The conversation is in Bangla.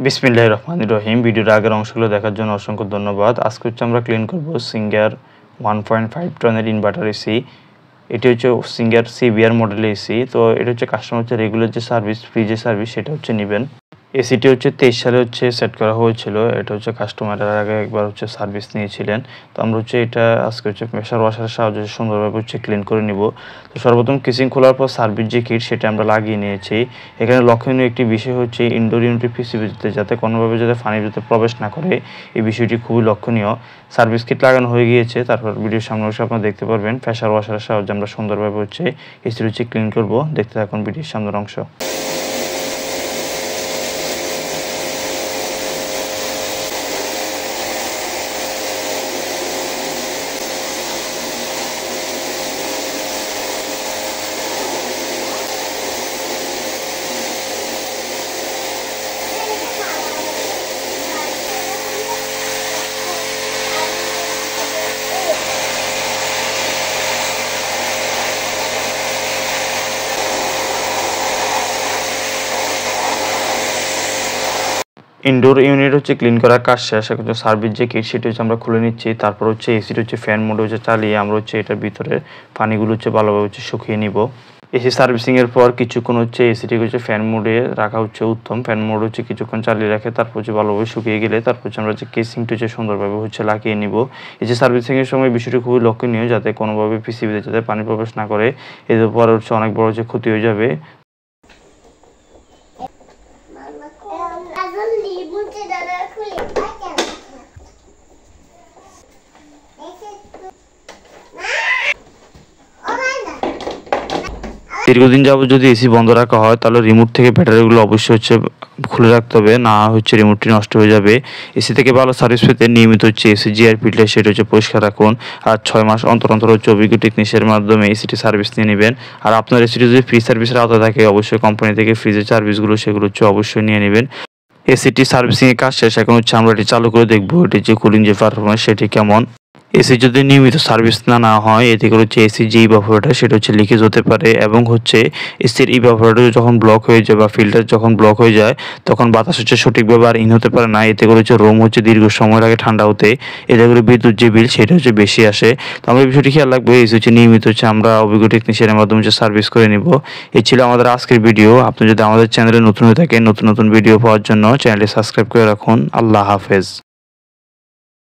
বিসমিল্লাহির রহমানির রহিম। ভিডিওর আগের অংশগুলো দেখার জন্য অসংখ্য ধন্যবাদ। আজকে হচ্ছে আমরা ক্লিন করব সিঙ্গার 1.5 টনের ইনভার্টার এসি। এটি হচ্ছে সিঙ্গার সিবিআর মডেলের এসি। তো এটা হচ্ছে কাস্টমার হচ্ছে রেগুলার যে সার্ভিস, ফ্রি যে সার্ভিস সেটা হচ্ছে নেবেন। এসিটি হচ্ছে 23 সালে সেট করা হয়েছিল। এটা হচ্ছে কাস্টমারের আগে একবার সার্ভিস নিয়েছিলেন। তো আমরা এটা আজকে প্রেসার ওয়াশারের সাহায্যে সুন্দরভাবে ক্লিন করে নিব। তো সর্বপ্রথম কেসিং খোলার পর সার্ভিস যে কিট সেটা আমরা লাগিয়ে নিয়েছি। এখানে লক্ষণীয় একটি বিষয় হচ্ছে ইনডোর ইউনিটের পিসিবিতে যাতে কোনোভাবে পানি প্রবেশ না করে, এই বিষয়টি খুবই লক্ষণীয়। সার্ভিস কিট লাগানো হয়ে গিয়েছে। তারপর ভিডিওর সামনে আপনারা দেখতে পারবেন প্রেসার ওয়াশারের সাহায্যে আমরা সুন্দরভাবে এসি ক্লিন করব। দেখতে থাকুন ভিডিওর সামনের অংশ। ইনডোর ইউনিট ক্লিন করার কাজ শেষ। এখন সার্ভিস যে কিট সেটি আমরা খুলে নিচ্ছি। তারপর এসিটি ফ্যান মোডে চালিয়ে আমরা এটার ভিতরে পানিগুলো ভালোভাবে শুকিয়ে নিব। এসি সার্ভিসিংয়ের পর কিছুক্ষণ এসিটিকে ফ্যান মোডে রাখা উত্তম। ফ্যান মোড কিছুক্ষণ চালিয়ে রাখে, তারপর ভালোভাবে শুকিয়ে গেলে তারপর আমরা কেসিংটি সুন্দরভাবে লাগিয়ে নিব। এসি সার্ভিসিংয়ের সময় বিষয়টি খুবই লক্ষণীয়, যাতে কোনোভাবে পিসিবিতে যাতে পানি প্রবেশ না করে। এর পর অনেক বড় ক্ষতি হয়ে যাবে। দীর্ঘদিন যাবত যদি এসি বন্ধ রাখা হয় তাহলে রিমোট থেকে ব্যাটারিগুলো অবশ্যই খুলে রাখতে হবে, না রিমোটটি নষ্ট হয়ে যাবে। এসি থেকে ভালো সার্ভিস পেতে নিয়মিত এসি জিআর ফিল্টার সেটা পরিষ্কার রাখুন। আর 6 মাস অন্তর অন্তর অভিজ্ঞ টেকনিশিয়ানের মাধ্যমে এসিটি সার্ভিস নিয়ে নেবেন। আর আপনার এসিটি যদি ফ্রি সার্ভিসের আওতায় থাকে অবশ্যই কোম্পানি থেকে ফ্রিজের সার্ভিসগুলো সেগুলো অবশ্যই নিয়ে নেবেন। এসিটি সার্ভিসিংয়ের কাজ শেষ। এখন আমরা এটি চালু করে দেখবো এটি কুলিং যে পারফরমেন্স সেটি কেমন। এসি যদি নিয়মিত সার্ভিস না হয় এতে করে এসি যে ইভাপোরেটর সেটা লিকেজ হতে পারে, এবং এসির ইভাপোরেটর যখন ব্লক হয়ে যায় বা ফিল্টার যখন ব্লক হয়ে যায় তখন বাতাস সঠিকভাবে আর ইন হতে পারে না। এতে করে রুম দীর্ঘ সময় লাগে ঠান্ডা হতে। এতে করে বিদ্যুৎ যে বিল সেটা বেশি আসে। তো আমরা বিষয়টি খেয়াল রাখবো। এসি নিয়মিত আমরা অভিজ্ঞ টেকনিশিয়ানের মাধ্যমে সার্ভিস করে নিব। এই ছিল আমাদের আজকের ভিডিও। আপনি যদি আমাদের চ্যানেলে নতুন হয়ে থাকেন, নতুন নতুন ভিডিও পাওয়ার জন্য চ্যানেলটি সাবস্ক্রাইব করে রাখুন। আল্লাহ হাফেজ।